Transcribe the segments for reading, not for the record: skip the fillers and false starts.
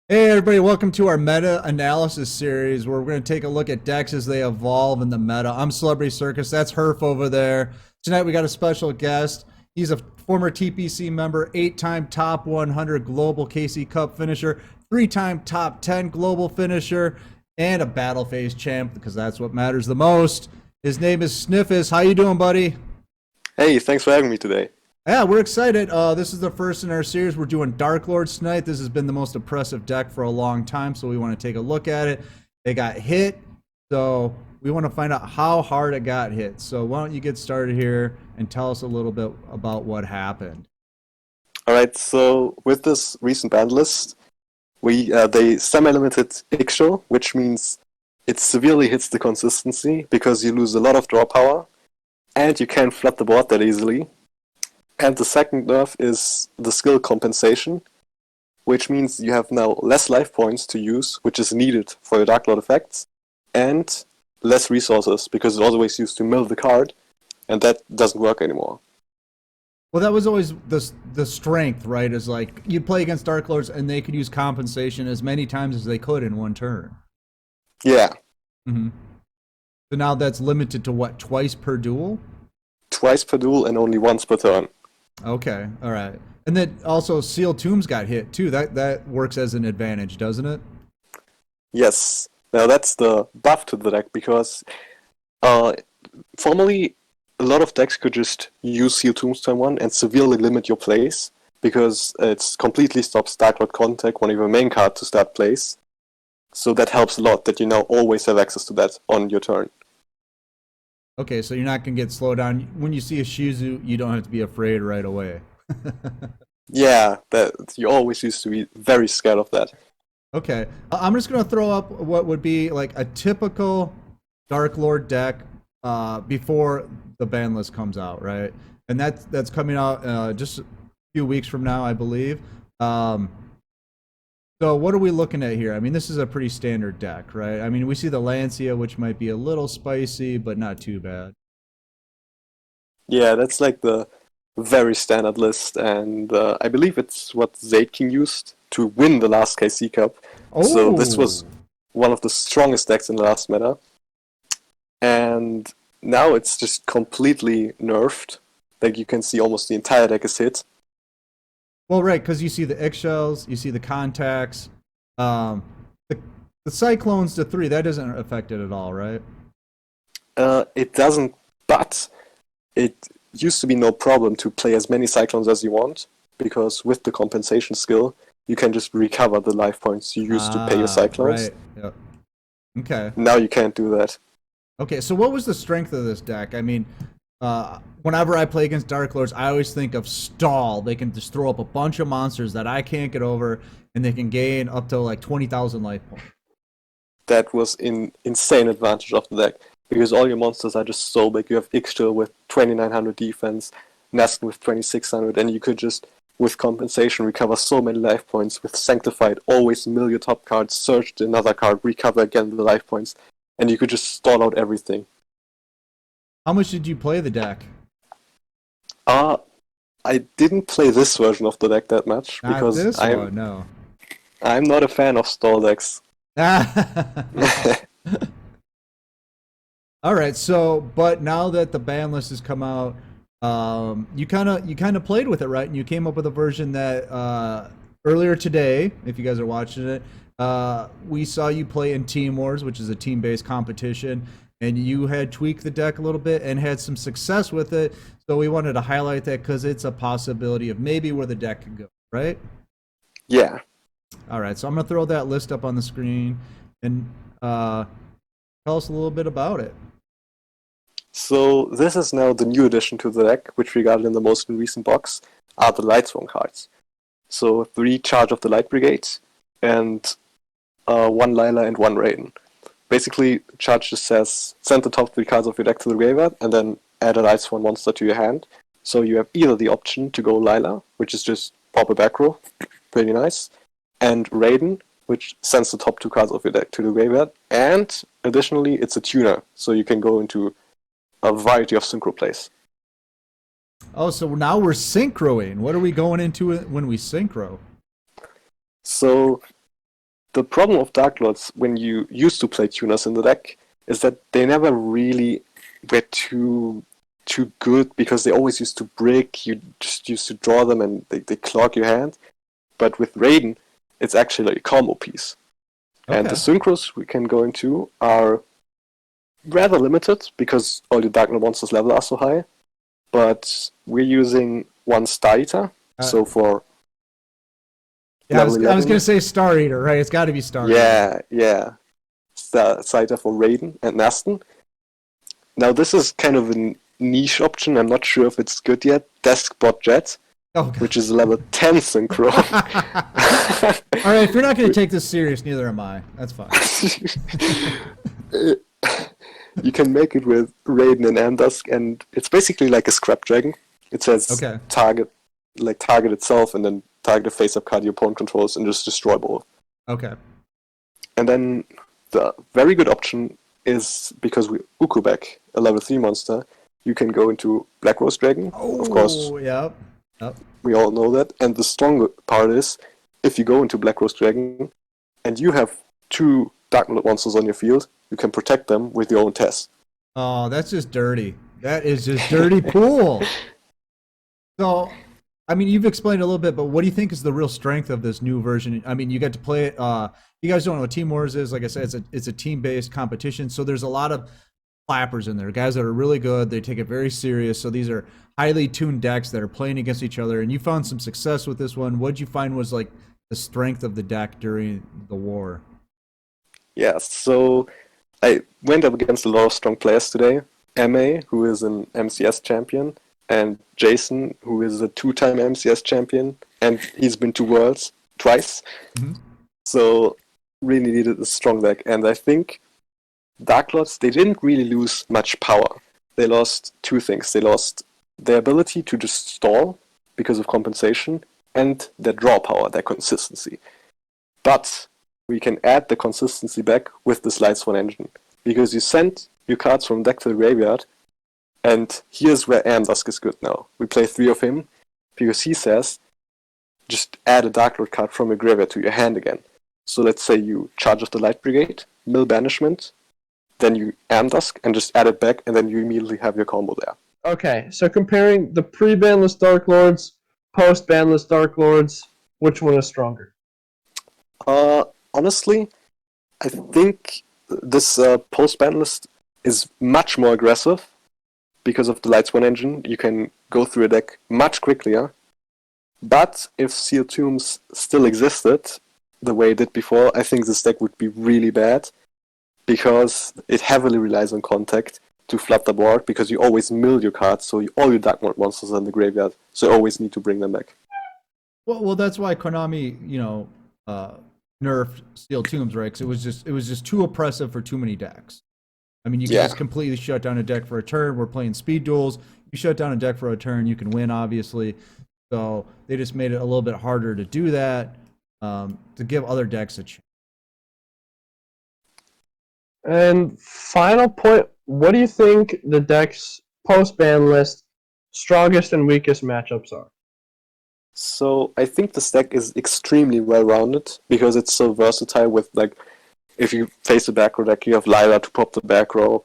Hey everybody, welcome to our meta analysis series where we're going to take a look at decks as they evolve in the meta. I'm Celebrity Circus, that's Herf over there. Tonight we got a special guest. He's a former TPC member, 8-time top 100 global KC Cup finisher, 3-time top 10 global finisher, and a battle phase champ because that's what matters the most. His name is Sniffus. How you doing, buddy? Hey, thanks for having me today. Yeah, we're excited. This is the first in our series. We're doing Dark Lords tonight. This has been the most oppressive deck for a long time, so we want to take a look at it. It got hit, so we want to find out how hard it got hit. So why don't you get started here and tell us a little bit about what happened? All right, so with this recent band list, they semi-limited Ixchel, which means it severely hits the consistency because you lose a lot of draw power, and you can't flood the board that easily. And the second nerf is the skill compensation, which means you have now less life points to use, which is needed for your Dark Lord effects, and less resources because it's always used to mill the card, and that doesn't work anymore. Well, that was always the strength, right? Is like you'd play against Dark Lords and they could use compensation as many times as they could in one turn. Yeah, Mm-hmm. So now that's limited to what, twice per duel? twice per duel and only once per turn. Okay, all right. And then also Seal Tombs got hit too. That works as an advantage, doesn't it? Yes. Now that's the buff to the deck because uh, formerly a lot of decks could just use Seal Tombs turn 1 and severely limit your plays because it's completely stops Dark Lord contact one of your main card to start plays. So that helps a lot that you now always have access to that on your turn. Okay, so you're not gonna get slowed down. When you see a Shizu, you don't have to be afraid right away. Yeah, that you always used to be very scared of that. Okay, I'm just gonna throw up what would be like a typical Dark Lord deck before the ban list comes out, right? And that's coming out just a few weeks from now, I believe. Um, so what are we looking at here? I mean, this is a pretty standard deck, right? I mean, we see the Lancia, which might be a little spicy, but not too bad. Yeah, that's like the very standard list, and I believe it's what Zayd King used to win the last KC Cup. So this was Oh, one of the strongest decks in the last meta, and now it's just completely nerfed. Like you can see, almost the entire deck is hit. well, right, because you see the eggshells, you see the contacts, um, the, the cyclones to 3. That doesn't affect it at all, right? It doesn't, but it used to be no problem to play as many Cyclones as you want, because with the compensation skill, you can just recover the life points you used to pay your Ah, Cyclones. right. Yep. Okay. Now you can't do that. Okay. So, what was the strength of this deck? I mean, whenever I play against Dark Lords, I always think of stall. They can just throw up a bunch of monsters that I can't get over, and they can gain up to like 20,000 life points. That was an insane advantage of the deck, because all your monsters are just so big. You have Ixchel with 2900 defense, Neston with 2600, and you could just, with compensation, recover so many life points. With Sanctified, always mill your top card, search another card, recover again the life points, and you could just stall out everything. How much did you play the deck? Uh, I didn't play this version of the deck that much Not because this I'm one, no. I'm not a fan of stall decks. All right, so but now that the ban list has come out, you kind of played with it, right? And you came up with a version that earlier today, if you guys are watching it, we saw you play in Team Wars, which is a team-based competition, and you had tweaked the deck a little bit and had some success with it. So we wanted to highlight that because it's a possibility of maybe where the deck could go, right? Yeah. All right, so I'm gonna throw that list up on the screen and tell us a little bit about it. So this is now the new addition to the deck, which we got in the most recent box, are the Lightsworn cards. So 3 Charge of the Light Brigade, and 1 Lila and 1 Raiden. Basically, Charge just says, send the top 3 cards of your deck to the graveyard, and then add a Lightsworn monster to your hand. So you have either the option to go Lila, which is just pop a back row, pretty nice, and Raiden, which sends the top 2 cards of your deck to the graveyard, and additionally, it's a tuner, so you can go into a variety of synchro plays. Oh, so now we're synchroing. What are we going into it when we synchro? So the problem of Dark Lords when you used to play tuners in the deck is that they never really were too good because they always used to brick. You just used to draw them and they clog your hand. But with Raiden, it's actually like a combo piece. Okay. And the synchros we can go into are rather limited because all your Dark Lord monsters level are so high. But we're using one Star Eater, so for I was going to say Star Eater, right? It's got to be Star Eater. Yeah. Star Eater for Raiden and Naston. Now this is kind of a niche option. I'm not sure if it's good yet. Deskbot Jet, which is a level 10 synchro. All right, if you're not going to take this serious, neither am I. That's fine. You can make it with Raiden and Amdusk, and it's basically like a Scrap Dragon. It says target itself, and then target the face-up card your opponent controls, and just destroy both. Okay. And then the very good option is, because we Ukubek, a level 3 monster, you can go into Black Rose Dragon. Of course. Yep. We all know that. And the stronger part is, if you go into Black Rose Dragon, and you have 2 Dark Lord monsters on your field, you can protect them with your own test. Oh, that's just dirty. That is just dirty pool. So, I mean, you've explained a little bit, but what do you think is the real strength of this new version? I mean, you got to play it. You guys don't know what Team Wars is. Like I said, it's a team-based competition. So there's a lot of clappers in there, guys that are really good. They take it very serious. So these are highly tuned decks that are playing against each other. And you found some success with this one. What'd you find was like the strength of the deck during the war? Yeah, so I went up against a lot of strong players today. MA, who is an MCS champion, and Jason, who is a 2-time MCS champion, and he's been to Worlds twice. Mm-hmm. So really needed a strong deck. And I think Dark Lords, they didn't really lose much power. They lost 2 things. They lost their ability to just stall because of compensation, and their draw power, their consistency. But we can add the consistency back with this Lightsworn engine, because you send your cards from deck to the graveyard, and here's where Amdusk is good now. We play 3 of him, because he says, just add a Dark Lord card from your graveyard to your hand again. So let's say you charge off the Light Brigade, mill Banishment, then you Amdusk, and just add it back, and then you immediately have your combo there. Okay, so comparing the pre-banless Dark Lords, post-banless Dark Lords, which one is stronger? Honestly, I think this post-ban list is much more aggressive because of the Lightsworn engine. You can go through a deck much quicker. But if Sealed Tombs still existed the way it did before, I think this deck would be really bad because it heavily relies on contact to flood the board, because you always mill your cards, so all your Dark Lord monsters are in the graveyard, so you always need to bring them back. Well, that's why Konami, nerfed Steel Tombs, right? Because it was just too oppressive for too many decks. I mean, you can just completely shut down a deck for a turn. We're playing speed duels. You shut down a deck for a turn, you can win, obviously. So they just made it a little bit harder to do that, to give other decks a chance. And final point, what do you think the deck's post-ban list strongest and weakest matchups are? So I think this deck is extremely well-rounded because it's so versatile with, like, if you face a back row deck, you have Lyra to pop the back row.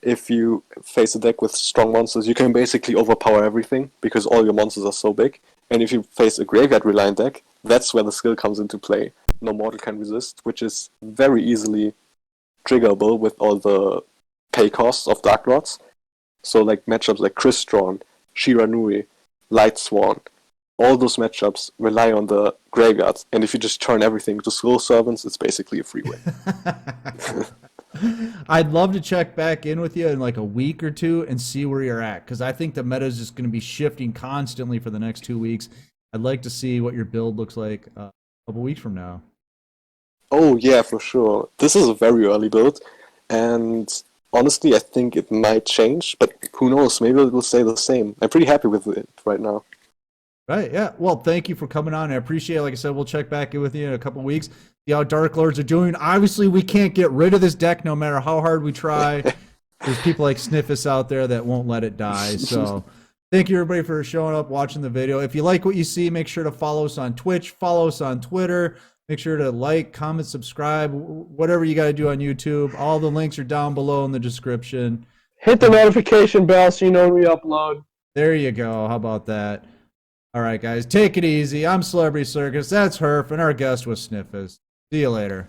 If you face a deck with strong monsters, you can basically overpower everything because all your monsters are so big. And if you face a graveyard reliant deck, that's where the skill comes into play. No mortal can resist, which is very easily triggerable with all the pay costs of Dark Lords. So like matchups like Crystron, Shiranui, Lightsworn, all those matchups rely on the graveyard, and if you just turn everything to Soul Servants, it's basically a free win. I'd love to check back in with you in like a week or two and see where you're at, because I think the meta is just going to be shifting constantly for the next 2 weeks. I'd like to see what your build looks like a couple weeks from now. Oh yeah, for sure. This is a very early build, and honestly, I think it might change, but who knows? Maybe it will stay the same. I'm pretty happy with it right now. Right, yeah. Well, thank you for coming on. I appreciate it. Like I said, we'll check back in with you in a couple weeks, see how Dark Lords are doing. Obviously, we can't get rid of this deck no matter how hard we try. There's people like Sniffus out there that won't let it die. So thank you, everybody, for showing up, watching the video. If you like what you see, make sure to follow us on Twitch, follow us on Twitter. Make sure to like, comment, subscribe, whatever you got to do on YouTube. All the links are down below in the description. Hit the notification bell so you know when we upload. There you go. How about that? All right, guys, take it easy. I'm Celebrity Circus. That's Herf, and our guest was Sniffus. See you later.